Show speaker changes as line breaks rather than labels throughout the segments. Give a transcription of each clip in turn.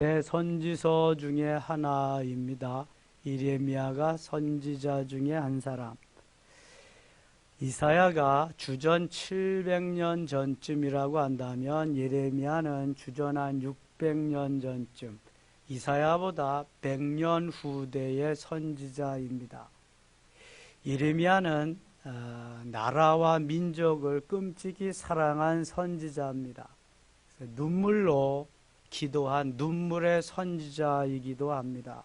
네, 선지서 중에 하나입니다. 이레미야가 선지자 중에 한 사람. 이사야가 주전 700년 전쯤이라고 한다면 예레미야는 주전 한 600년 전쯤, 이사야보다 100년 후대의 선지자입니다. 예레미야는 나라와 민족을 끔찍이 사랑한 선지자입니다. 눈물로 기도한 눈물의 선지자이기도 합니다.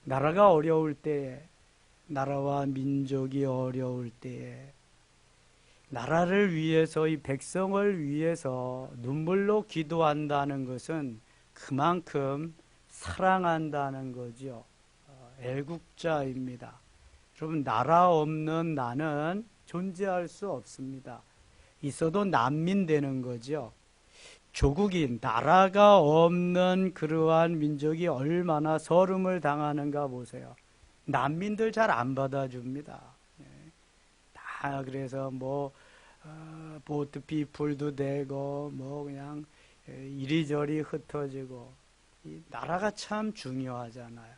나라가 어려울 때에, 나라와 민족이 어려울 때에 나라를 위해서, 이 백성을 위해서 눈물로 기도한다는 것은 그만큼 사랑한다는 거죠. 애국자입니다. 여러분, 나라 없는 나는 존재할 수 없습니다. 있어도 난민 되는 거죠. 조국인, 나라가 없는 그러한 민족이 얼마나 서름을 당하는가 보세요. 난민들 잘 안 받아줍니다. 다 그래서 보트 피플도 되고 그냥 이리저리 흩어지고, 이 나라가 참 중요하잖아요.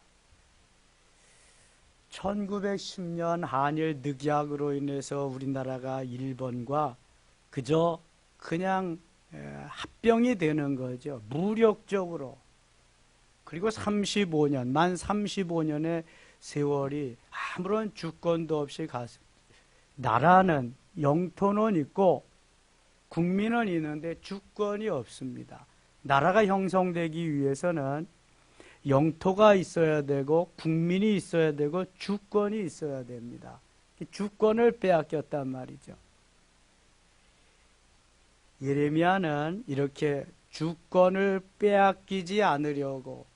1910년 한일 늑약으로 인해서 우리나라가 일본과 그냥 합병이 되는 거죠. 무력적으로. 그리고 만 35년의 세월이 아무런 주권도 없이 갔습니다. 나라는, 영토는 있고 국민은 있는데 주권이 없습니다. 나라가 형성되기 위해서는 영토가 있어야 되고 국민이 있어야 되고 주권이 있어야 됩니다. 주권을 빼앗겼단 말이죠. 예레미야는 이렇게 주권을 빼앗기지 않으려고,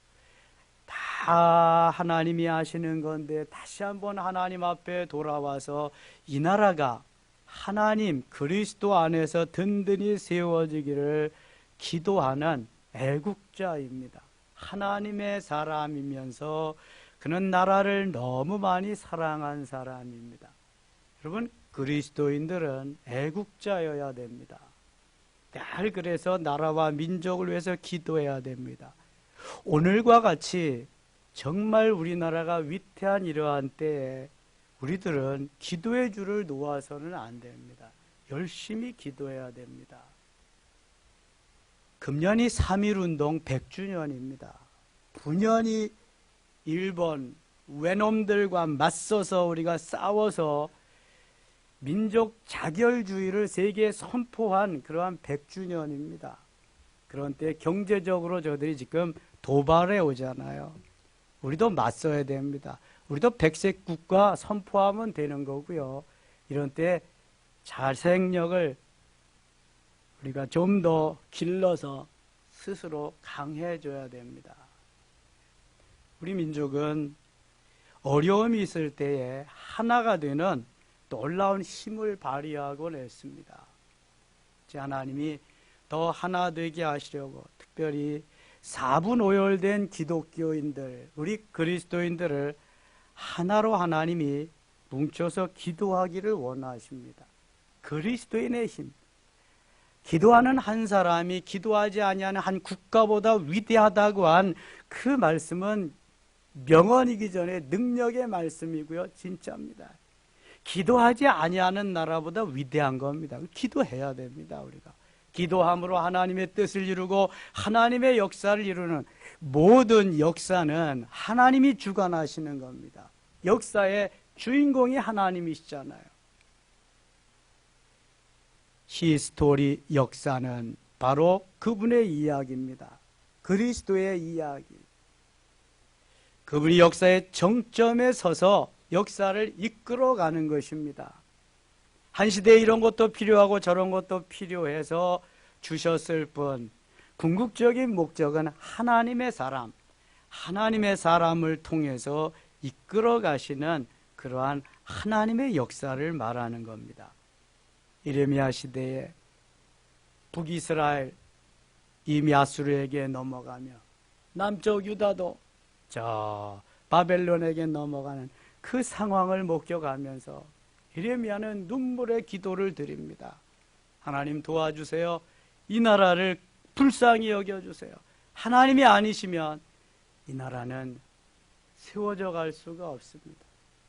다 하나님이 하시는 건데 다시 한번 하나님 앞에 돌아와서 이 나라가 하나님 그리스도 안에서 든든히 세워지기를 기도하는 애국자입니다. 하나님의 사람이면서 그는 나라를 너무 많이 사랑한 사람입니다. 여러분, 그리스도인들은 애국자여야 됩니다. 늘 그래서 나라와 민족을 위해서 기도해야 됩니다. 오늘과 같이 정말 우리나라가 위태한 이러한 때에 우리들은 기도의 줄을 놓아서는 안 됩니다. 열심히 기도해야 됩니다. 금년이 3.1운동 100주년입니다. 분연히 일본 외놈들과 맞서서 우리가 싸워서 민족 자결주의를 세계에 선포한 그러한 100주년입니다. 그런 때 경제적으로 저들이 지금 도발해 오잖아요. 우리도 맞서야 됩니다. 우리도 백색 국가 선포하면 되는 거고요. 이런 때 자생력을 우리가 좀 더 길러서 스스로 강해져야 됩니다. 우리 민족은 어려움이 있을 때에 하나가 되는 놀라운 힘을 발휘하곤 했습니다. 하나님이 더 하나 되게 하시려고 특별히 사분오열된 기독교인들, 우리 그리스도인들을 하나로 하나님이 뭉쳐서 기도하기를 원하십니다. 그리스도인의 힘, 기도하는 한 사람이 기도하지 아니하는 한 국가보다 위대하다고 한 그 말씀은 명언이기 전에 능력의 말씀이고요. 진짜입니다. 기도하지 아니하는 나라보다 위대한 겁니다. 기도해야 됩니다. 우리가 기도함으로 하나님의 뜻을 이루고 하나님의 역사를 이루는 모든 역사는 하나님이 주관하시는 겁니다. 역사의 주인공이 하나님이시잖아요. 히스토리, 역사는 바로 그분의 이야기입니다. 그리스도의 이야기. 그분이 역사의 정점에 서서 역사를 이끌어가는 것입니다. 한 시대에 이런 것도 필요하고 저런 것도 필요해서 주셨을 뿐, 궁극적인 목적은 하나님의 사람, 하나님의 사람을 통해서 이끌어 가시는 그러한 하나님의 역사를 말하는 겁니다. 이레미야 시대에 북이스라엘 이미 아수르에게 넘어가며 남쪽 유다도 저 바벨론에게 넘어가는 그 상황을 목격하면서 이레미야는 눈물의 기도를 드립니다. 하나님 도와주세요. 이 나라를 불쌍히 여겨주세요. 하나님이 아니시면 이 나라는 세워져 갈 수가 없습니다.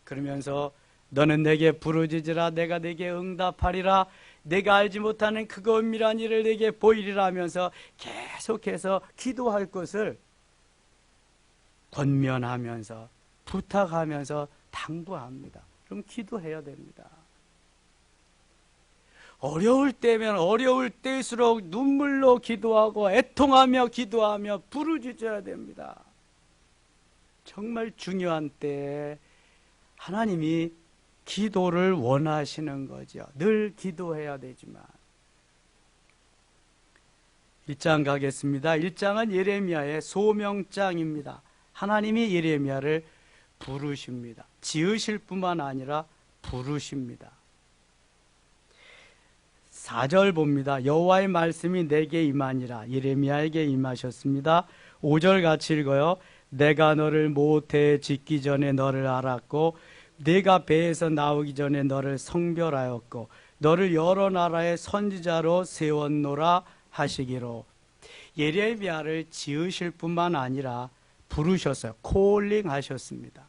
그러면서 너는 내게 부르짖으라 내가 내게 응답하리라 내가 알지 못하는 크고 은밀한 일을 내게 보이리라 하면서 계속해서 기도할 것을 권면하면서 부탁하면서 당부합니다. 그럼 기도해야 됩니다. 어려울 때면 어려울 때일수록 눈물로 기도하고 애통하며 기도하며 부르짖어야 됩니다. 정말 중요한 때에 하나님이 기도를 원하시는 거죠. 늘 기도해야 되지만. 1장 가겠습니다. 1장은 예레미야의 소명장입니다. 하나님이 예레미야를 부르십니다. 지으실 뿐만 아니라 부르십니다. 4절 봅니다. 여호와의 말씀이 내게 임하니라. 예레미야에게 임하셨습니다. 5절 같이 읽어요. 내가 너를 모태에 짓기 전에 너를 알았고 네가 배에서 나오기 전에 너를 성별하였고 너를 여러 나라의 선지자로 세웠노라 하시기로. 예레미야를 지으실 뿐만 아니라 부르셨어요. 콜링 하셨습니다.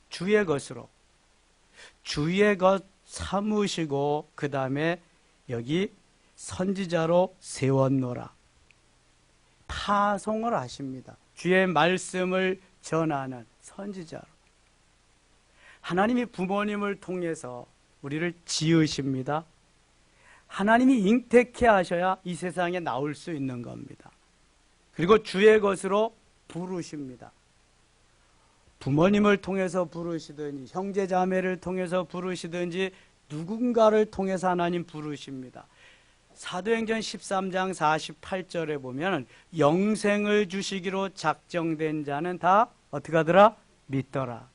주의 것으로 주의 것 삼으시고 그 다음에 여기 선지자로 세웠노라. 파송을 하십니다. 주의 말씀을 전하는 선지자로. 하나님이 부모님을 통해서 우리를 지으십니다. 하나님이 잉태케 하셔야 이 세상에 나올 수 있는 겁니다. 그리고 주의 것으로 부르십니다. 부모님을 통해서 부르시든지 형제 자매를 통해서 부르시든지 누군가를 통해서 하나님 부르십니다. 사도행전 13장 48절에 보면 영생을 주시기로 작정된 자는 다 어떻게 하더라? 믿더라.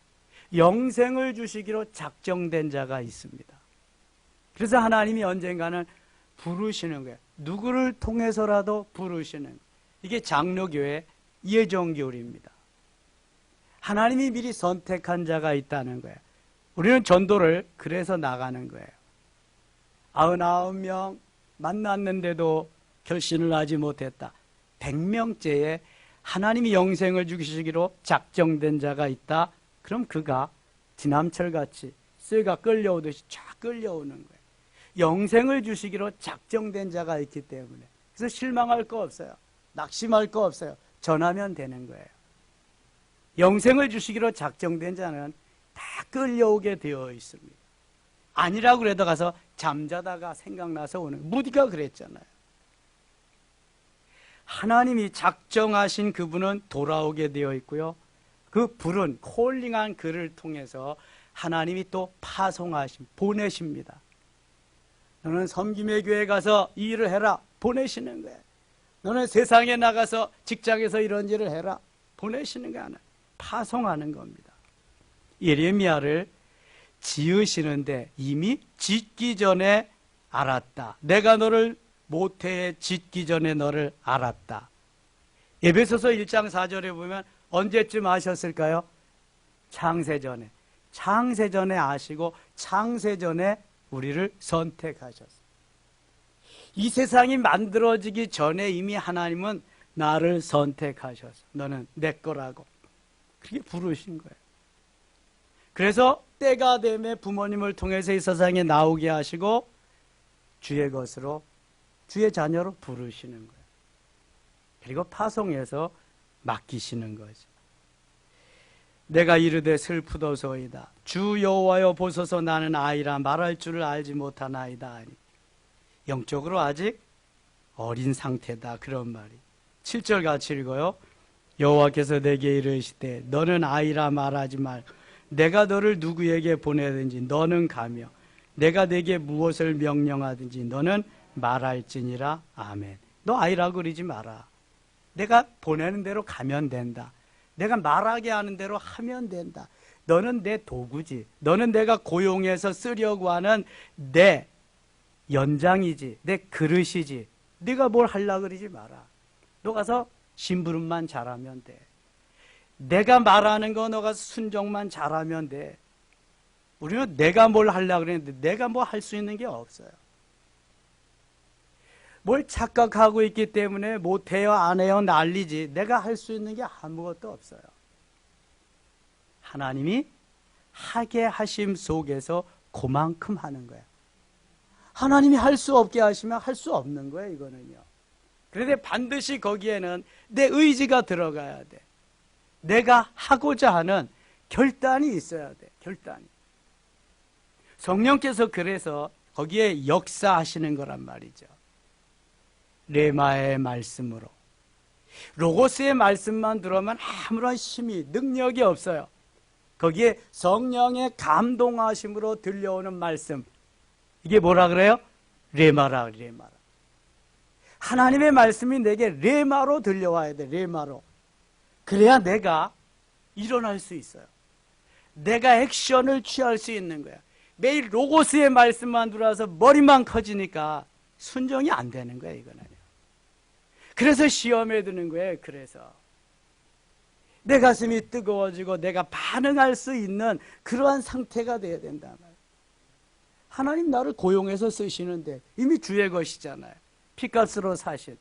영생을 주시기로 작정된 자가 있습니다. 그래서 하나님이 언젠가는 부르시는 거예요. 누구를 통해서라도 부르시는. 이게 장로교회 예정교리입니다. 하나님이 미리 선택한 자가 있다는 거예요. 우리는 전도를 그래서 나가는 거예요. 99명 만났는데도 결신을 하지 못했다. 100명째에 하나님이 영생을 주시기로 작정된 자가 있다. 그럼 그가 지남철같이 쇠가 끌려오듯이 쫙 끌려오는 거예요. 영생을 주시기로 작정된 자가 있기 때문에. 그래서 실망할 거 없어요. 낙심할 거 없어요. 전하면 되는 거예요. 영생을 주시기로 작정된 자는 다 끌려오게 되어 있습니다. 아니라고 그래도 가서 잠자다가 생각나서 오는. 무디가 그랬잖아요. 하나님이 작정하신 그분은 돌아오게 되어 있고요. 그 불은 콜링한 그를 통해서 하나님이 또 파송하신, 보내십니다. 너는 섬김의 교회에 가서 이 일을 해라. 보내시는 거예요. 너는 세상에 나가서 직장에서 이런 일을 해라. 보내시는 거 아니에요. 파송하는 겁니다. 예레미야를 지으시는데 이미 짓기 전에 알았다. 내가 너를 모태에 짓기 전에 너를 알았다. 에베소서 1장 4절에 보면 언제쯤 아셨을까요? 창세전에. 창세전에 아시고 창세전에 우리를 선택하셨어요. 이 세상이 만들어지기 전에 이미 하나님은 나를 선택하셨어. 너는 내 거라고. 그렇게 부르신 거예요. 그래서 때가 되면 부모님을 통해서 이 세상에 나오게 하시고 주의 것으로, 주의 자녀로 부르시는 거예요. 그리고 파송해서 맡기시는 거죠. 내가 이르되 슬프도소이다. 주 여호와여 보소서 나는 아이라 말할 줄을 알지 못하나이다 하니. 영적으로 아직 어린 상태다. 그런 말이. 7절 같이 읽어요. 여호와께서 내게 이르시되 너는 아이라 말하지 말고 내가 너를 누구에게 보내든지 너는 가며 내가 내게 무엇을 명령하든지 너는 말할지니라. 아멘. 너 아이라고 그러지 마라. 내가 보내는 대로 가면 된다. 내가 말하게 하는 대로 하면 된다. 너는 내 도구지. 너는 내가 고용해서 쓰려고 하는 내 연장이지. 내 그릇이지. 네가 뭘 하려고 그러지 마라. 너 가서 심부름만 잘하면 돼. 내가 말하는 거 너가 순종만 잘하면 돼. 우리는 내가 뭘 하려고 그랬는데 내가 뭐 할 수 있는 게 없어요. 뭘 착각하고 있기 때문에 못해요, 안 해요, 난리지. 내가 할 수 있는 게 아무것도 없어요. 하나님이 하게 하심 속에서 그만큼 하는 거예요. 하나님이 할 수 없게 하시면 할 수 없는 거예요, 이거는요. 그런데 반드시 거기에는 내 의지가 들어가야 돼. 내가 하고자 하는 결단이 있어야 돼, 결단이. 성령께서 그래서 거기에 역사하시는 거란 말이죠. 레마의 말씀으로. 로고스의 말씀만 들어오면 아무런 힘이, 능력이 없어요. 거기에 성령의 감동하심으로 들려오는 말씀. 이게 뭐라 그래요? 레마라, 레마라. 하나님의 말씀이 내게 레마로 들려와야 돼, 레마로. 그래야 내가 일어날 수 있어요. 내가 액션을 취할 수 있는 거야. 매일 로고스의 말씀만 들어와서 머리만 커지니까 순종이 안 되는 거야, 이거는. 그래서 시험에 드는 거예요, 그래서. 내 가슴이 뜨거워지고 내가 반응할 수 있는 그러한 상태가 돼야 된단 말이에요. 하나님 나를 고용해서 쓰시는데 이미 주의 것이잖아요. 피값으로 사신.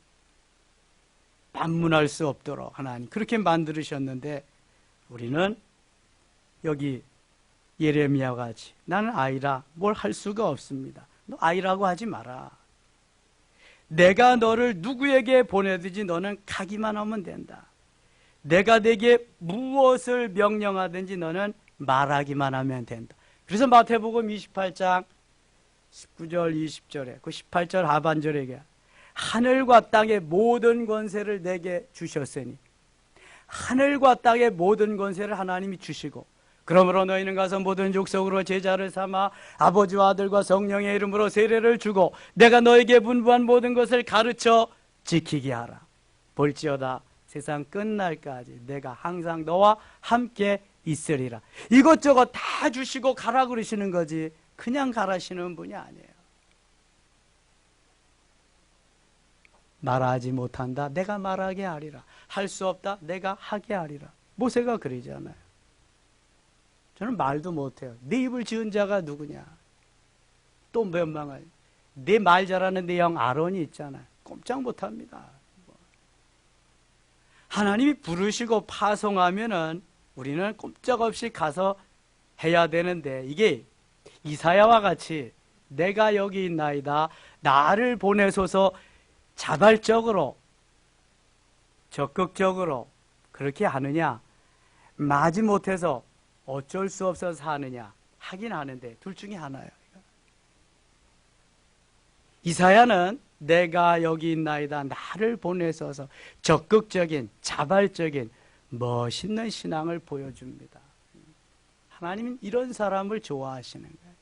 반문할 수 없도록 하나님 그렇게 만들으셨는데 우리는 여기 예레미야와 같이 나는 아이라 뭘 할 수가 없습니다. 너 아이라고 하지 마라. 내가 너를 누구에게 보내든지 너는 가기만 하면 된다. 내가 내게 무엇을 명령하든지 너는 말하기만 하면 된다. 그래서 마태복음 28장 19절 20절에 그 18절 하반절에 얘기해요. 하늘과 땅의 모든 권세를 내게 주셨으니 하늘과 땅의 모든 권세를 하나님이 주시고 그러므로 너희는 가서 모든 족속으로 제자를 삼아 아버지와 아들과 성령의 이름으로 세례를 주고 내가 너에게 분부한 모든 것을 가르쳐 지키게 하라. 볼지어다 세상 끝날까지 내가 항상 너와 함께 있으리라. 이것저것 다 주시고 가라 그러시는 거지 그냥 가라시는 분이 아니에요. 말하지 못한다 내가 말하게 하리라. 할 수 없다 내가 하게 하리라. 모세가 그러잖아요. 저는 말도 못해요. 내 입을 지은 자가 누구냐. 또 몇망을 내 말 잘하는 내 형 아론이 있잖아요. 꼼짝 못합니다. 하나님이 부르시고 파송하면은 우리는 꼼짝없이 가서 해야 되는데 이게 이사야와 같이 내가 여기 있나이다 나를 보내소서 자발적으로 적극적으로 그렇게 하느냐 마지 못해서 어쩔 수 없어서 하느냐 하긴 하는데 둘 중에 하나예요. 이사야는 내가 여기 있나이다 나를 보내소서 적극적인 자발적인 멋있는 신앙을 보여줍니다. 하나님은 이런 사람을 좋아하시는 거예요.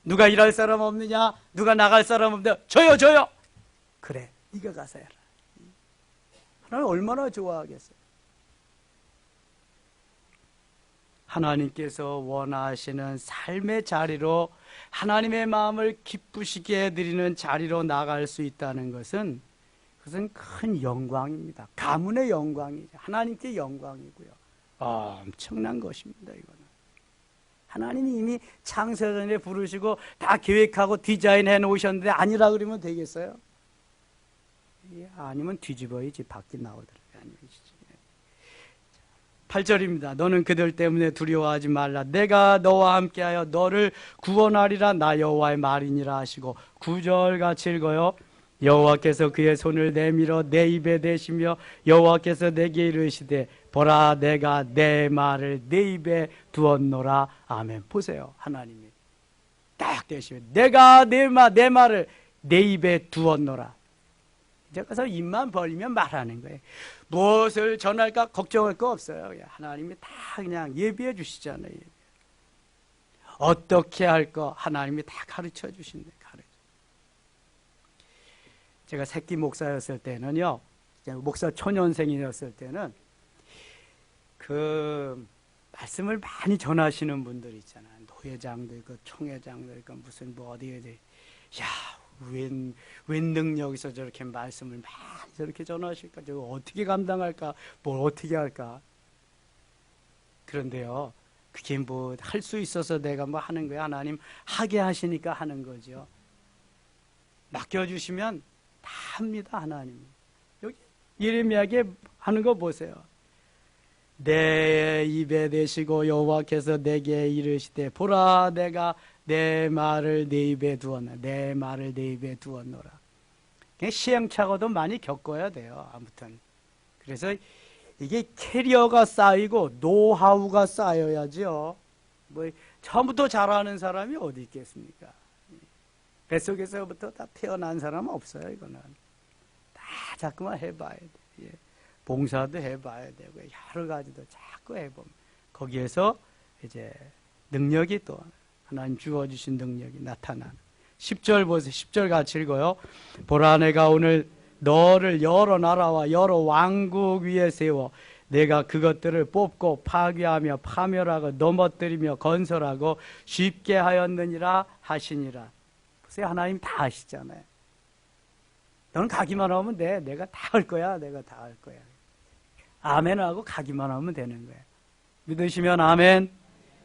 누가 일할 사람 없느냐 누가 나갈 사람 없느냐 저요 그래 네가 가서 해라. 하나님 얼마나 좋아하겠어요. 하나님께서 원하시는 삶의 자리로 하나님의 마음을 기쁘시게 해드리는 자리로 나갈 수 있다는 것은 그것은 큰 영광입니다. 가문의 영광이죠. 하나님께 영광이고요. 엄청난 것입니다. 이거는 하나님이 이미 창세전에 부르시고 다 계획하고 디자인해 놓으셨는데 아니라 그러면 되겠어요? 아니면 뒤집어야지 밖에 나오더라고요. 8절입니다. 너는 그들 때문에 두려워하지 말라. 내가 너와 함께하여 너를 구원하리라. 나 여호와의 말이니라 하시고 9절 같이 읽어요. 여호와께서 그의 손을 내밀어 내 입에 대시며 여호와께서 내게 이르시되 보라 내가 내 말을 내 입에 두었노라. 아멘. 보세요. 하나님이 딱 대시면 내가 내 말을 내 입에 두었노라. 이제 가서 입만 벌리면 말하는 거예요. 무엇을 전할까 걱정할 거 없어요. 하나님이 다 그냥 예비해 주시잖아요. 어떻게 할 거 하나님이 다 가르쳐 주신대. 제가 새끼 목사였을 때는요, 목사 초년생이었을 때는 그 말씀을 많이 전하시는 분들 있잖아요. 노회장도 있고 총회장도 있고 무슨 뭐 어디에 야 웬 능력에서 저렇게 말씀을 많이 저렇게 전하실까? 저거 어떻게 감당할까? 뭘 어떻게 할까? 그런데요, 그게 뭐 할 수 있어서 내가 뭐 하는 거야? 하나님 하게 하시니까 하는 거죠. 맡겨주시면 다 합니다. 하나님. 여기 예레미야에게 하는 거 보세요. 내 입에 대시고 여호와께서 내게 이르시되 보라 내가 내 말을 내 입에 두었노라. 내 말을 내 입에 두었노라. 시행착오도 많이 겪어야 돼요. 아무튼 그래서 이게 캐리어가 쌓이고 노하우가 쌓여야죠. 뭐 처음부터 잘하는 사람이 어디 있겠습니까? 뱃속에서부터 다 태어난 사람은 없어요. 이거는 다 자꾸만 해봐야 돼. 예. 봉사도 해봐야 되고 여러 가지도 자꾸 해보면 거기에서 이제 능력이 또 하나님 주어주신 능력이 나타나는. 10절 보세요. 10절 같이 읽어요. 보라 내가 오늘 너를 여러 나라와 여러 왕국 위에 세워 내가 그것들을 뽑고 파괴하며 파멸하고 넘어뜨리며 건설하고 쉽게 하였느니라 하시니라. 보세요. 하나님 다 하시잖아요. 너는 가기만 하면 돼. 내가 다 할 거야. 내가 다 할 거야. 아멘하고 가기만 하면 되는 거예요. 믿으시면 아멘,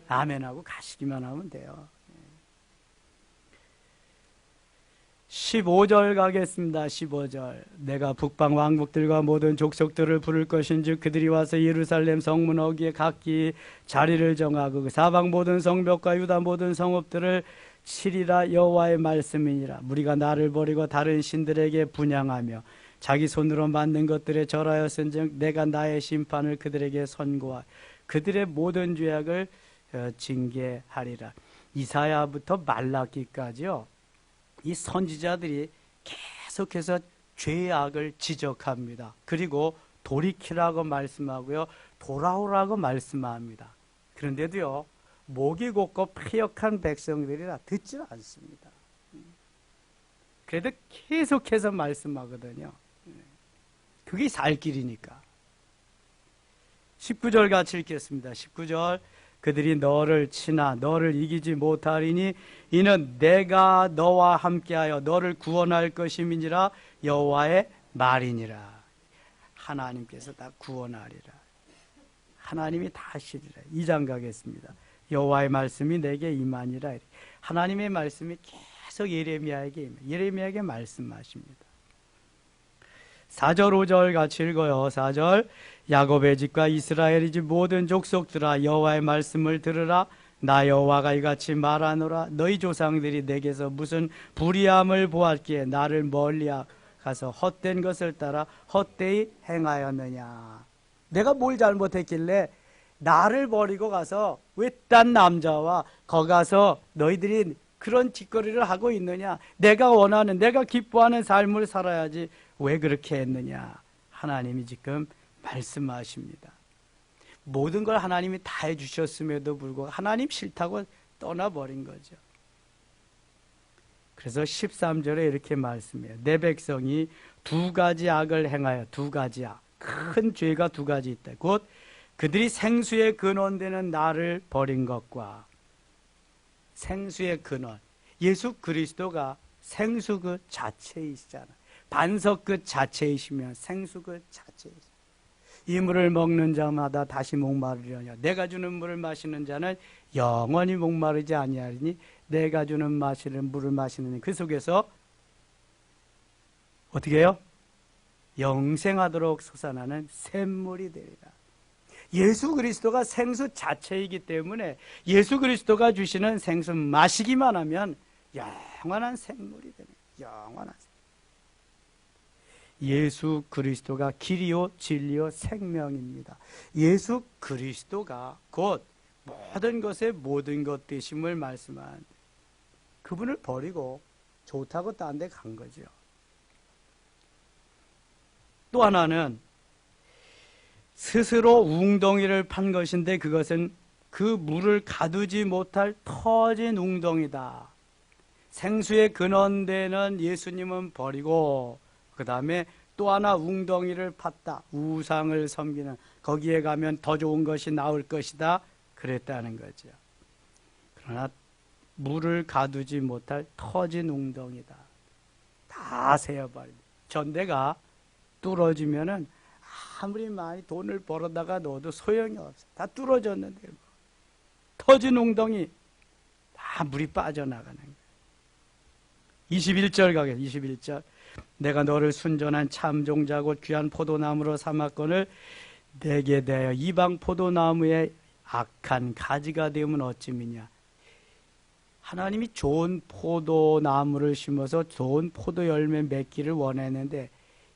아멘하고 가시기만 하면 돼요. 15절 가겠습니다. 15절. 내가 북방 왕국들과 모든 족속들을 부를 것인즉 그들이 와서 예루살렘 성문 어귀에 각기 자리를 정하고 그 사방 모든 성벽과 유다 모든 성읍들을 치리라. 여호와의 말씀이니라. 무리가 나를 버리고 다른 신들에게 분향하며 자기 손으로 만든 것들에 절하였은즉 내가 나의 심판을 그들에게 선고하 그들의 모든 죄악을 징계하리라. 이사야부터 말라기까지요. 이 선지자들이 계속해서 죄악을 지적합니다. 그리고 돌이키라고 말씀하고요. 돌아오라고 말씀합니다. 그런데도요. 목이 곧고 패역한 백성들이라 듣지 않습니다. 그래도 계속해서 말씀하거든요. 그게 살 길이니까. 19절 같이 읽겠습니다. 19절. 그들이 너를 치나 너를 이기지 못하리니 이는 내가 너와 함께하여 너를 구원할 것임이니라. 여호와의 말이니라. 하나님께서 다 구원하리라. 하나님이 다 하시리라. 2장 가겠습니다. 여호와의 말씀이 내게 임하니라. 하나님의 말씀이 계속 예레미야에게 말씀하십니다. 4절 5절 같이 읽어요. 4절. 야곱의 집과 이스라엘의 집 모든 족속들아 여호와의 말씀을 들으라. 나 여호와가 이같이 말하노라. 너희 조상들이 내게서 무슨 불의함을 보았기에 나를 멀리 가서 헛된 것을 따라 헛되이 행하였느냐. 내가 뭘 잘못했길래 나를 버리고 가서 외딴 남자와 거기 가서 너희들이 그런 짓거리를 하고 있느냐. 내가 원하는 내가 기뻐하는 삶을 살아야지 왜 그렇게 했느냐. 하나님이 지금 말씀하십니다. 모든 걸 하나님이 다 해주셨음에도 불구하고 하나님 싫다고 떠나버린 거죠. 그래서 13절에 이렇게 말씀해요. 내 백성이 두 가지 악을 행하여 두 가지 악. 큰 죄가 두 가지 있다. 곧 그들이 생수의 근원되는 나를 버린 것과 생수의 근원. 예수 그리스도가 생수 그 자체이시잖아요. 반석 그 자체이시면 생수 그 자체이시죠. 이 물을 먹는 자마다 다시 목마르려냐. 내가 주는 물을 마시는 자는 영원히 목마르지 아니하리니 내가 주는 마시는 물을 마시는 그 속에서 어떻게 해요? 영생하도록 솟아나는 샘물이 되리라. 예수 그리스도가 생수 자체이기 때문에 예수 그리스도가 주시는 생수 마시기만 하면 영원한 생물이 되는 영원한 생물. 예수 그리스도가 길이요 진리요 생명입니다. 예수 그리스도가 곧 모든 것의 모든 것 되심을 말씀한 그분을 버리고 좋다고 딴 데 간 거죠. 또 하나는 스스로 웅덩이를 판 것인데 그것은 그 물을 가두지 못할 터진 웅덩이다. 생수의 근원되는 예수님은 버리고 그 다음에 또 하나 웅덩이를 팠다. 우상을 섬기는 거기에 가면 더 좋은 것이 나올 것이다. 그랬다는 거죠. 그러나 물을 가두지 못할 터진 웅덩이다. 다 세어버립니다. 전대가 뚫어지면은 아무리 많이 돈을 벌어다가 넣어도 소용이 없어. 다 뚫어졌는데 뭐. 터진 웅덩이 다 물이 빠져나가는 거예요. 21절 가겠습니다. 21절. 내가 너를 순전한 참종자 곧 귀한 포도나무로 삼았거늘 내게 대하여 이방 포도나무에 악한 가지가 되면 어찌미냐. 하나님이 좋은 포도나무를 심어서 좋은 포도 열매 맺기를 원했는데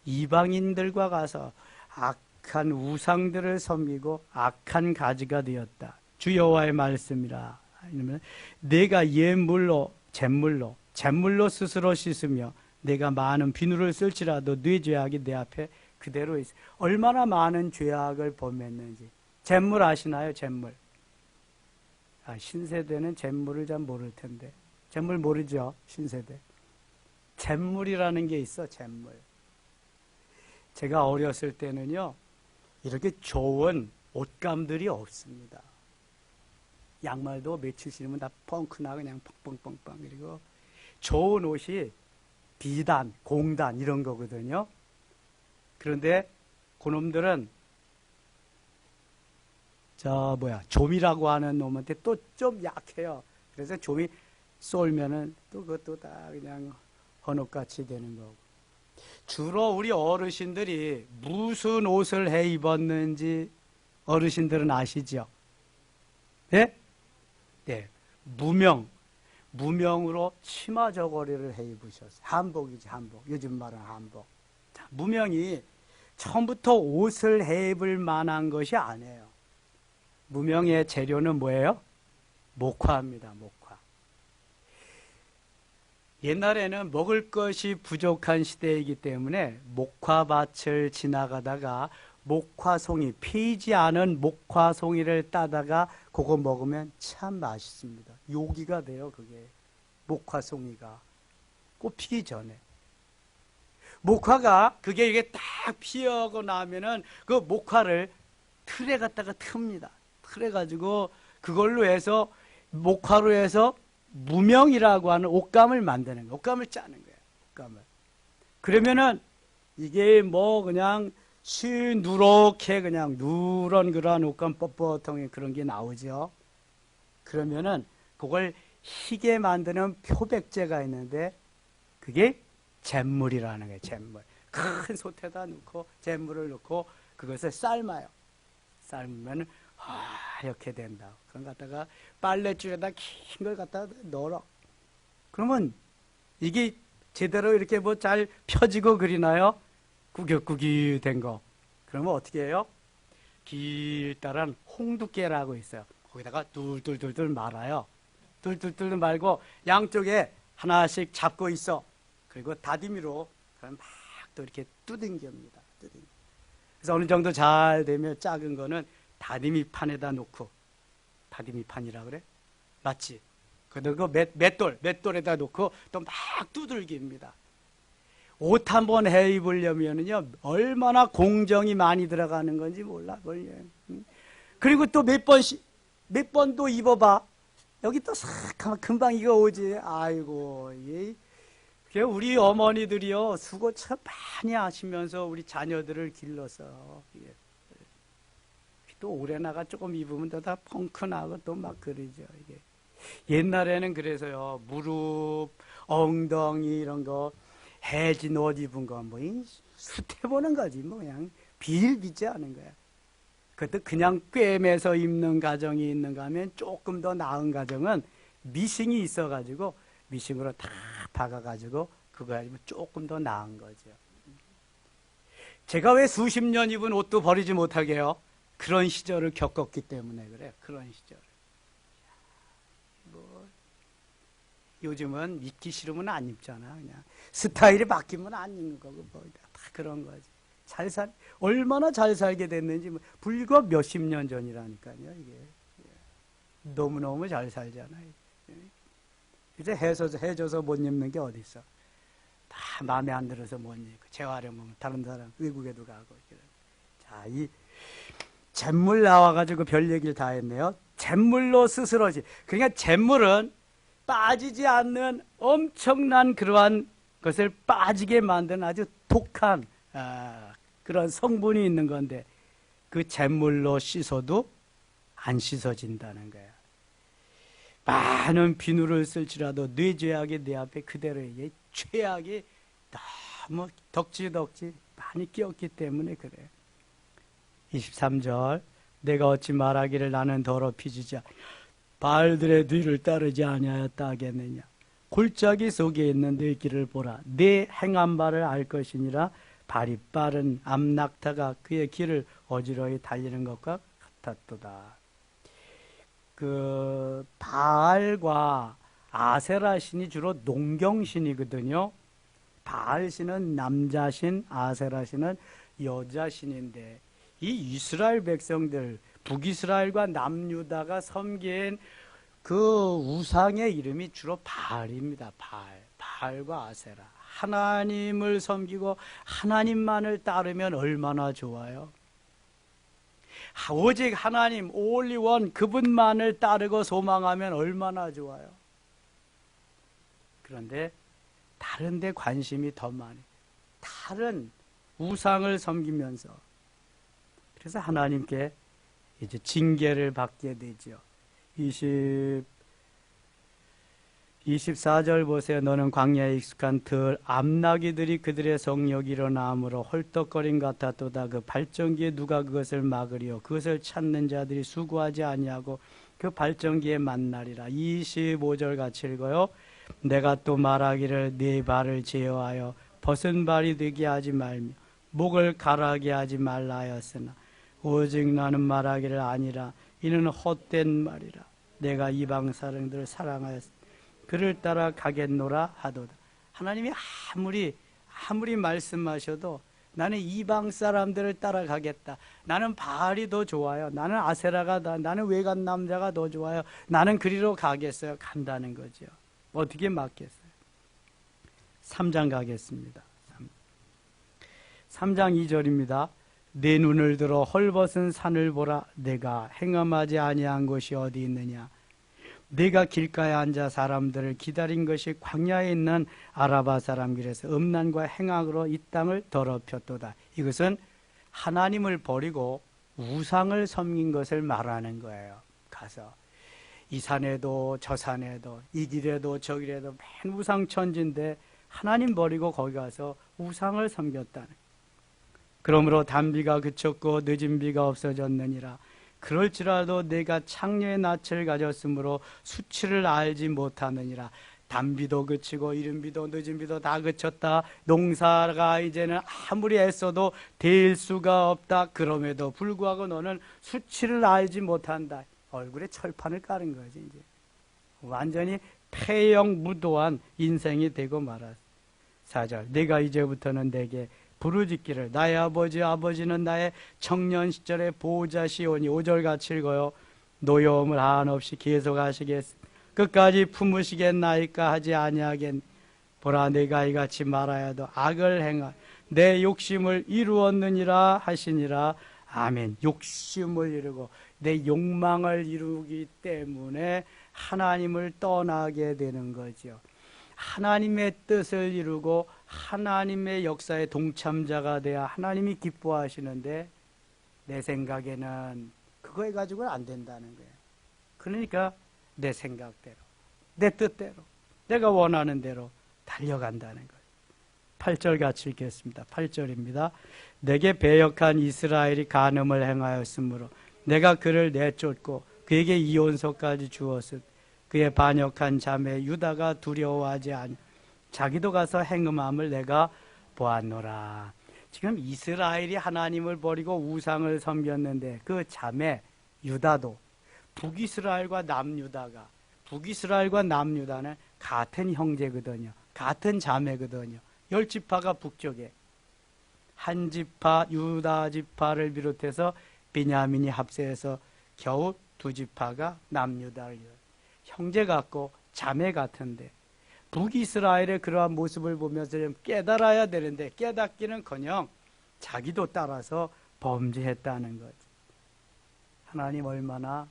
이방인들과 가서 악한 우상들을 섬기고 악한 가지가 되었다. 주 여호와의 말씀이라. 내가 예물로 잿물로 스스로 씻으며 내가 많은 비누를 쓸지라도 네 죄악이 내 앞에 그대로 있어. 얼마나 많은 죄악을 범했는지. 잿물 아시나요? 잿물. 신세대는 잿물을 잘 모를 텐데. 잿물 모르죠? 신세대. 잿물이라는 게 있어. 잿물. 제가 어렸을 때는요, 이렇게 좋은 옷감들이 없습니다. 양말도 며칠 신으면 다 펑크나 그냥 펑펑펑펑. 그리고 좋은 옷이 비단, 공단 이런 거거든요. 그런데 그놈들은 좀이라고 하는 놈한테 또 좀 약해요. 그래서 좀이 쏠면은 또 그것도 다 그냥 헌옷같이 되는 거고. 주로 우리 어르신들이 무슨 옷을 해 입었는지 어르신들은 아시죠? 네? 네. 무명으로 치마 저고리를 해 입으셨어요. 한복이지, 한복. 요즘 말은 한복. 자, 무명이 처음부터 옷을 해 입을 만한 것이 아니에요. 무명의 재료는 뭐예요? 목화입니다. 목화. 옛날에는 먹을 것이 부족한 시대이기 때문에 목화밭을 지나가다가 목화송이, 피지 않은 목화송이를 따다가 그거 먹으면 참 맛있습니다. 요기가 돼요, 그게. 목화송이가. 꽃 피기 전에. 목화가, 이게 딱 피어고 나면은 그 목화를 틀에 갖다가 틉니다. 틀에 가지고 그걸로 해서, 목화로 해서 무명이라고 하는 옷감을 만드는 거예요. 옷감을 짜는 거예요. 옷감을. 그러면은 이게 뭐 그냥 누렇게 그냥 누런 그러한 옷감 뻣뻣한 그런 게 나오죠. 그러면은 그걸 희게 만드는 표백제가 있는데 그게 잿물이라는 거예요. 잿물. 큰 솥에다 넣고 잿물을 넣고 그것을 삶아요. 삶으면 이렇게 된다. 그럼 갖다가 빨랫줄에다 긴 걸 갖다가 넣어. 그러면 이게 제대로 이렇게 뭐 잘 펴지고 그리나요? 구깃구깃 된 거. 그러면 어떻게 해요? 길다란 홍두깨라고 있어요. 거기다가 뚫뚫뚫뚫 말아요. 뚫뚫뚫 말고 양쪽에 하나씩 잡고 있어. 그리고 다디미로 그럼 막 또 이렇게 두둥깁니다. 그래서 어느 정도 잘 되면 작은 거는 다디미 판에다 놓고, 다디미 판이라 그래? 맞지? 그리고 맷돌에다 놓고 또 막 두들깁니다. 옷 한번 해 입으려면요, 얼마나 공정이 많이 들어가는 건지 몰라, 걸려. 그리고 또 몇 번 또 입어봐. 여기 또 싹 하면 금방 이거 오지. 아이고, 우리 어머니들이요, 수고 참 많이 하시면서 우리 자녀들을 길러서. 또 오래나가 조금 입으면 또 다 펑크나고 또 막 그러죠, 이게. 옛날에는 그래서요, 무릎, 엉덩이 이런 거, 해진 옷 입은 거, 뭐, 수태 보는 거지, 뭐, 그냥 비일비재 하는 거야. 그것도 그냥 꿰매서 입는 가정이 있는가 하면 조금 더 나은 가정은 미싱이 있어가지고, 미싱으로 다 박아가지고, 그거 가지고 조금 더 나은 거죠. 제가 왜 수십 년 입은 옷도 버리지 못하게 해요? 그런 시절을 겪었기 때문에 그래요. 그런 시절. 요즘은 입기 싫으면 안 입잖아. 그냥 스타일이 바뀌면 안 입는 거고 뭐 다 그런 거지. 얼마나 잘 살게 됐는지 불과 몇십 년 전이라니까요. 이게 너무너무 잘 살잖아요. 이제 해줘서 못 입는 게 어디 있어? 다 마음에 안 들어서 못 입고 재활용하면 다른 사람 외국에도 가고. 자, 이 잿물 나와가지고 별 얘기를 다 했네요. 잿물로 스스로지. 그러니까 잿물은 빠지지 않는 엄청난 그러한 것을 빠지게 만드는 아주 독한 그런 성분이 있는 건데 그 잿물로 씻어도 안 씻어진다는 거야. 많은 비누를 쓸지라도 네 죄악이 내 앞에 그대로 이게 죄악이 너무 덕지덕지 많이 끼었기 때문에 그래요. 23절 내가 어찌 말하기를 나는 더럽히지지 바알들의 뒤를 따르지 아니하였다 하겠느냐. 골짜기 속에 있는 내 길을 보라. 내 행한 바를 알 것이니라. 발이 빠른 암낙타가 그의 길을 어지러이 달리는 것과 같았도다. 그 바알과 아세라 신이 주로 농경신이거든요. 바알 신은 남자신, 아세라 신은 여자신인데 이 이스라엘 백성들, 북이스라엘과 남유다가 섬긴 그 우상의 이름이 주로 바알입니다. 바알과 아세라. 하나님을 섬기고 하나님만을 따르면 얼마나 좋아요. 오직 하나님 only one 그분만을 따르고 소망하면 얼마나 좋아요. 그런데 다른 데 관심이 더 많이, 다른 우상을 섬기면서 그래서 하나님께 이제 징계를 받게 되죠. 24절 보세요. 너는 광야에 익숙한 들 암나기들이 그들의 성욕이 일어나므로 헐떡거림 같았도다. 그 발전기에 누가 그것을 막으리요. 그것을 찾는 자들이 수고하지 아니하고 그 발전기에 만나리라. 25절 같이 읽어요. 내가 또 말하기를 네 발을 제어하여 벗은 발이 되게 하지 말며 목을 가라하게 하지 말라 하였으나 오직 나는 말하기를 아니라 이는 헛된 말이라. 내가 이방 사람들을 사랑하였으니 그를 따라 가겠노라 하도다. 하나님이 아무리 말씀하셔도 나는 이방 사람들을 따라가겠다. 나는 바알이 더 좋아요. 나는 아세라가 나는 외간 남자가 더 좋아요. 나는 그리로 가겠어요. 간다는 거죠. 어떻게 막겠어요? 3장 가겠습니다. 3장 2절입니다. 내 눈을 들어 헐벗은 산을 보라. 내가 행함하지 아니한 곳이 어디 있느냐. 내가 길가에 앉아 사람들을 기다린 것이 광야에 있는 아라바 사람 길에서 음란과 행악으로 이 땅을 더럽혔도다. 이것은 하나님을 버리고 우상을 섬긴 것을 말하는 거예요. 가서 이 산에도 저 산에도 이 길에도 저 길에도 맨 우상천지인데 하나님 버리고 거기 가서 우상을 섬겼다는. 그러므로 단비가 그쳤고 늦은 비가 없어졌느니라. 그럴지라도 내가 창녀의 낯을 가졌으므로 수치를 알지 못하느니라. 단비도 그치고 이른 비도 늦은 비도 다 그쳤다. 농사가 이제는 아무리 애써도 될 수가 없다. 그럼에도 불구하고 너는 수치를 알지 못한다. 얼굴에 철판을 깔은 거지. 이제 완전히 폐영무도한 인생이 되고 말았어. 4절 내가 이제부터는 내게 부르짖기를 나의 아버지는 나의 청년 시절의 보호자시오니. 5절 같이 읽어요. 노여움을 한없이 계속 하시겠 끝까지 품으시겠나이까 하지 아니하겠. 보라 내가 이같이 말하여도 악을 행하 내 욕심을 이루었느니라 하시니라. 아멘. 욕심을 이루고 내 욕망을 이루기 때문에 하나님을 떠나게 되는 거죠. 하나님의 뜻을 이루고 하나님의 역사의 동참자가 돼야 하나님이 기뻐하시는데 내 생각에는 그거 가지고는 안 된다는 거예요. 그러니까 내 생각대로, 내 뜻대로, 내가 원하는 대로 달려간다는 거예요. 8절 같이 읽겠습니다. 8절입니다. 내게 배역한 이스라엘이 간음을 행하였으므로 내가 그를 내쫓고 그에게 이혼서까지 주었으 그의 반역한 자매 유다가 두려워하지 않 자기도 가서 행음함을 내가 보았노라. 지금 이스라엘이 하나님을 버리고 우상을 섬겼는데 그 자매 유다도 북이스라엘과 남유다는 같은 형제거든요. 같은 자매거든요. 10지파가 북쪽에 한 지파 유다 지파를 비롯해서 베냐민이 합세해서 겨우 2지파가 남유다를 형제 같고 자매 같은데 북이스라엘의 그러한 모습을 보면서 좀 깨달아야 되는데 깨닫기는커녕 자기도 따라서 범죄했다는 거죠. 하나님 얼마나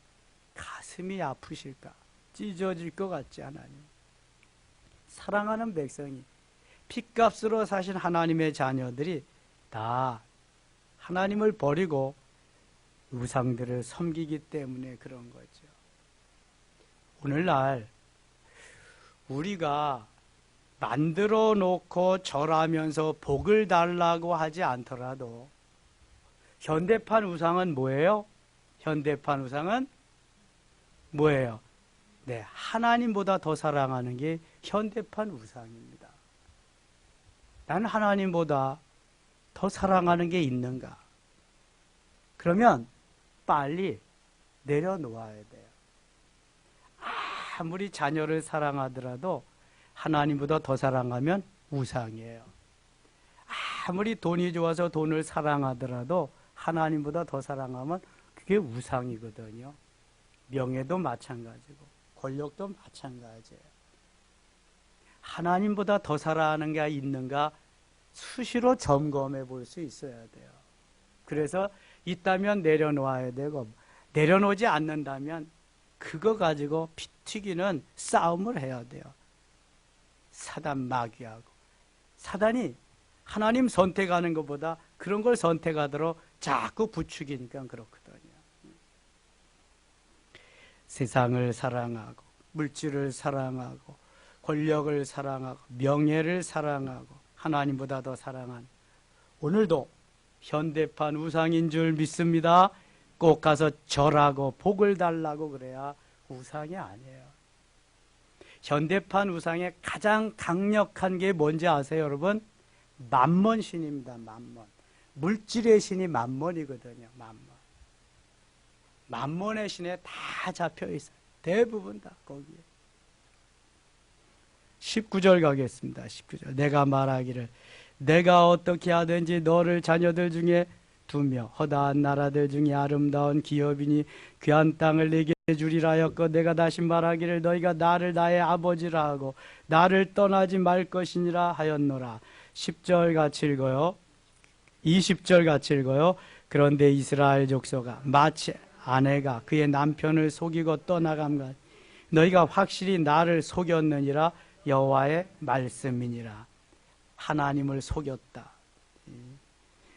가슴이 아프실까? 찢어질 것 같지 하나님. 사랑하는 백성이 핏값으로 사신 하나님의 자녀들이 다 하나님을 버리고 우상들을 섬기기 때문에 그런 거죠. 오늘날 우리가 만들어 놓고 절하면서 복을 달라고 하지 않더라도 현대판 우상은 뭐예요? 현대판 우상은 뭐예요? 네, 하나님보다 더 사랑하는 게 현대판 우상입니다. 난 하나님보다 더 사랑하는 게 있는가? 그러면 빨리 내려놓아야 돼요. 아무리 자녀를 사랑하더라도 하나님보다 더 사랑하면 우상이에요. 아무리 돈이 좋아서 돈을 사랑하더라도 하나님보다 더 사랑하면 그게 우상이거든요. 명예도 마찬가지고 권력도 마찬가지예요. 하나님보다 더 사랑하는 게 있는가 수시로 점검해 볼 수 있어야 돼요. 그래서 있다면 내려놓아야 되고 내려놓지 않는다면 그거 가지고 피 튀기는 싸움을 해야 돼요. 사단 마귀하고. 사단이 하나님 선택하는 것보다 그런 걸 선택하도록 자꾸 부추기니까 그렇거든요. 세상을 사랑하고 물질을 사랑하고 권력을 사랑하고 명예를 사랑하고 하나님보다 더 사랑한 오늘도 현대판 우상인 줄 믿습니다. 꼭 가서 절하고 복을 달라고 그래야 우상이 아니에요. 현대판 우상의 가장 강력한 게 뭔지 아세요, 여러분? 만몬신입니다. 만몬. 물질의 신이 만몬이거든요. 만몬. 만몬의 신에 다 잡혀 있어요. 대부분 다 거기에. 19절 가겠습니다. 19절. 내가 말하기를 내가 어떻게 하든지 너를 자녀들 중에 2명 허다한 나라들 중에 아름다운 기업이니 귀한 땅을 내게 주리라 하였고 내가 다시 말하기를 너희가 나를 나의 아버지라 하고 나를 떠나지 말 것이니라 하였노라. 10절 같이 읽어요. 20절 같이 읽어요. 그런데 이스라엘 족속아 마치 아내가 그의 남편을 속이고 떠나감과 너희가 확실히 나를 속였느니라. 여호와의 말씀이니라. 하나님을 속였다.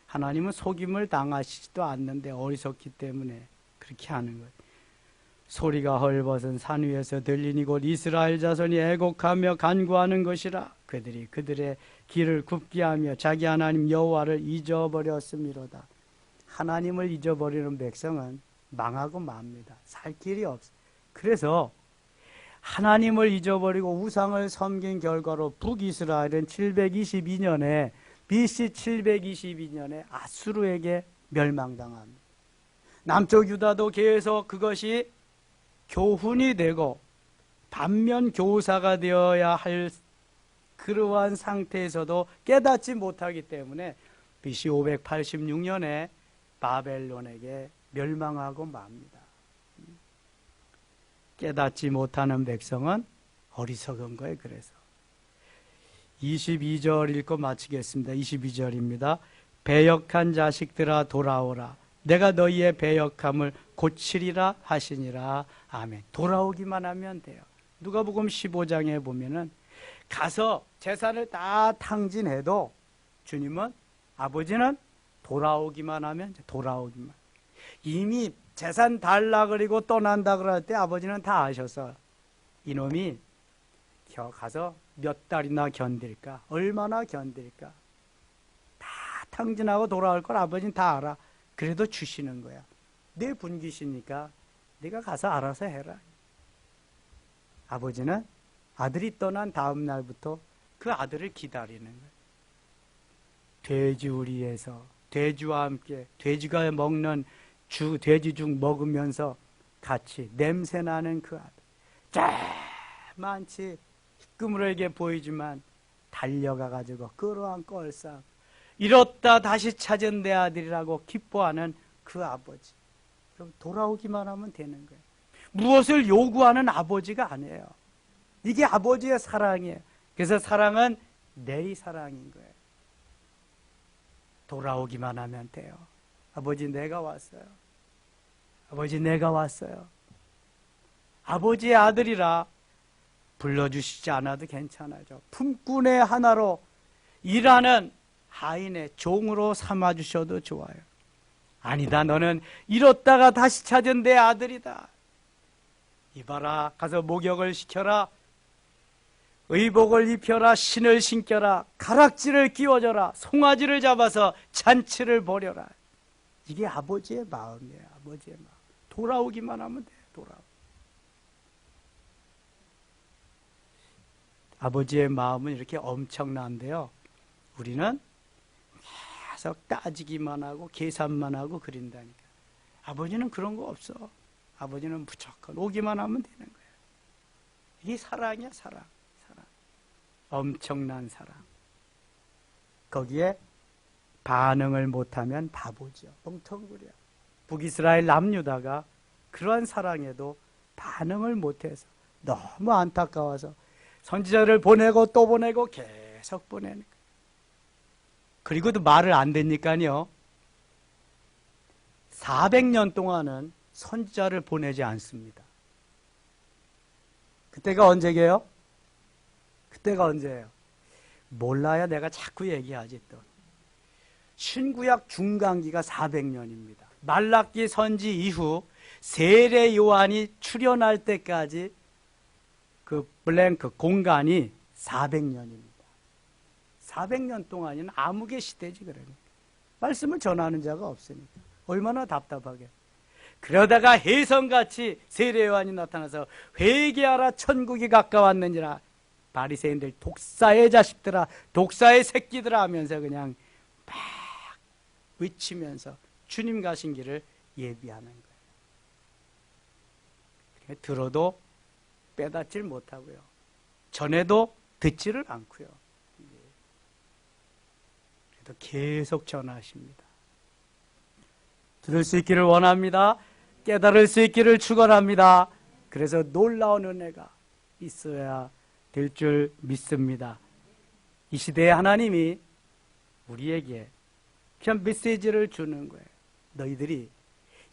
하나님은 속임을 당하시지도 않는데 어리석기 때문에 그렇게 하는 거예요. 소리가 헐벗은 산 위에서 들리니 곧 이스라엘 자손이 애곡하며 간구하는 것이라. 그들이 그들의 길을 굽게 하며 자기 하나님 여호와를 잊어버렸음이로다. 하나님을 잊어버리는 백성은 망하고 맙니다. 살 길이 없어요. 그래서 하나님을 잊어버리고 우상을 섬긴 결과로 북이스라엘은 722년에 BC 722년에 아수르에게 멸망당합니다. 남쪽 유다도 계속 그것이 교훈이 되고 반면 교사가 되어야 할 그러한 상태에서도 깨닫지 못하기 때문에 BC 586년에 바벨론에게 멸망하고 맙니다. 깨닫지 못하는 백성은 어리석은 거예요. 그래서 22절 읽고 마치겠습니다. 22절입니다. 배역한 자식들아 돌아오라. 내가 너희의 배역함을 고치리라 하시니라. 아멘. 돌아오기만 하면 돼요. 누가복음 15장에 보면은 가서 재산을 다 탕진해도 주님은 아버지는 돌아오기만 하면 돌아오기만. 이미 재산 달라 그리고 떠난다 그럴 때 아버지는 다 아셨어. 이놈이 가서 몇 달이나 견딜까? 얼마나 견딜까? 다 탕진하고 돌아올 걸 아버지는 다 알아. 그래도 주시는 거야. 내 분기시니까 네가 가서 알아서 해라. 아버지는 아들이 떠난 다음 날부터 그 아들을 기다리는 거야. 돼지우리에서 돼지와 함께 돼지가 먹는 돼지죽 먹으면서 같이 냄새나는 그 아들. 많지 희끄무레게 보이지만 달려가가지고 끌어안고 얼싸 이렇다 다시 찾은 내 아들이라고 기뻐하는 그 아버지. 그럼 돌아오기만 하면 되는 거예요. 무엇을 요구하는 아버지가 아니에요. 이게 아버지의 사랑이에요. 그래서 사랑은 내 사랑인 거예요. 돌아오기만 하면 돼요. 아버지 내가 왔어요. 아버지 내가 왔어요. 아버지의 아들이라 불러주시지 않아도 괜찮아요. 품꾼의 하나로 일하는 하인의 종으로 삼아주셔도 좋아요. 아니다 너는 잃었다가 다시 찾은 내 아들이다. 이봐라 가서 목욕을 시켜라. 의복을 입혀라, 신을 신겨라, 가락지를 끼워줘라, 송아지를 잡아서 잔치를 벌여라. 이게 아버지의 마음이에요. 아버지의 마음. 돌아오기만 하면 돼. 아버지의 마음은 이렇게 엄청난데요, 우리는 계속 따지기만 하고 계산만 하고 그린다니까. 아버지는 그런 거 없어. 아버지는 무조건 오기만 하면 되는 거예요. 이게 사랑이야. 사랑. 엄청난 사랑. 거기에 반응을 못하면 바보죠. 멍텅구려. 북이스라엘 남유다가 그러한 사랑에도 반응을 못해서 너무 안타까워서 선지자를 보내고 또 보내고 계속 보내는 거예요. 그리고도 말을 안 듣니까요, 400년 동안은 선지자를 보내지 않습니다. 그때가 언제게요? 그때가 언제예요? 몰라야 내가 자꾸 얘기하지 또. 신구약 중간기가 400년입니다. 말라기 선지 이후 세례 요한이 출현할 때까지 그 블랭크 공간이 400년입니다. 400년 동안이면 암흑의 시대지. 그러니까 말씀을 전하는 자가 없으니까 얼마나 답답하게. 그러다가 혜성같이 세례 요한이 나타나서 회개하라, 천국이 가까웠느니라. 바리새인들 독사의 자식들아, 독사의 새끼들아 하면서 그냥 막 외치면서 주님 가신 길을 예비하는 거예요. 들어도 빼닫질 못하고요, 전에도 듣지를 않고요. 그래도 계속 전하십니다. 들을 수 있기를 원합니다. 깨달을 수 있기를 축원합니다. 그래서 놀라운 은혜가 있어야 될 줄 믿습니다. 이 시대에 하나님이 우리에게 그냥 메시지를 주는 거예요. 너희들이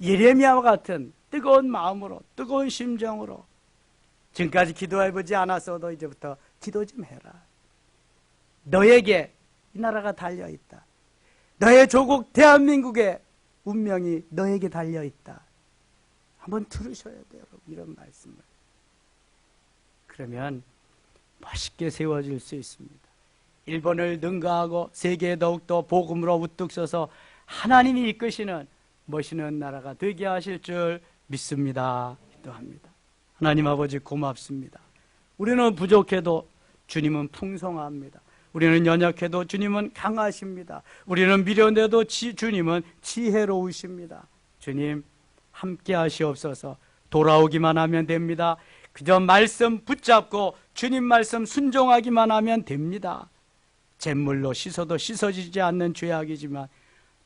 예레미야와 같은 뜨거운 마음으로, 뜨거운 심정으로, 지금까지 기도해보지 않았어도 이제부터 기도 좀 해라. 너에게 이 나라가 달려있다. 너의 조국 대한민국의 운명이 너에게 달려있다. 한번 들으셔야 돼요, 여러분. 이런 말씀을. 그러면 멋있게 세워질 수 있습니다. 일본을 능가하고 세계에 더욱더 복음으로 우뚝 서서 하나님이 이끄시는 멋있는 나라가 되게 하실 줄 믿습니다. 기도합니다. 하나님 아버지 고맙습니다. 우리는 부족해도 주님은 풍성합니다. 우리는 연약해도 주님은 강하십니다. 우리는 미련해도 주님은 지혜로우십니다. 주님 함께 하시옵소서. 돌아오기만 하면 됩니다. 그저 말씀 붙잡고 주님 말씀 순종하기만 하면 됩니다. 잿물로 씻어도 씻어지지 않는 죄악이지만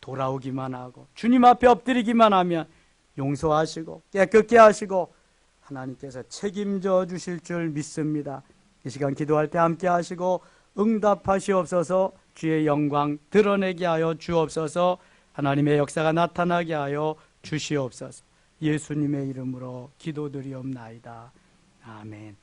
돌아오기만 하고 주님 앞에 엎드리기만 하면 용서하시고 깨끗게 하시고 하나님께서 책임져 주실 줄 믿습니다. 이 시간 기도할 때 함께 하시고 응답하시옵소서. 주의 영광 드러내게 하여 주옵소서. 하나님의 역사가 나타나게 하여 주시옵소서. 예수님의 이름으로 기도드리옵나이다. 아멘.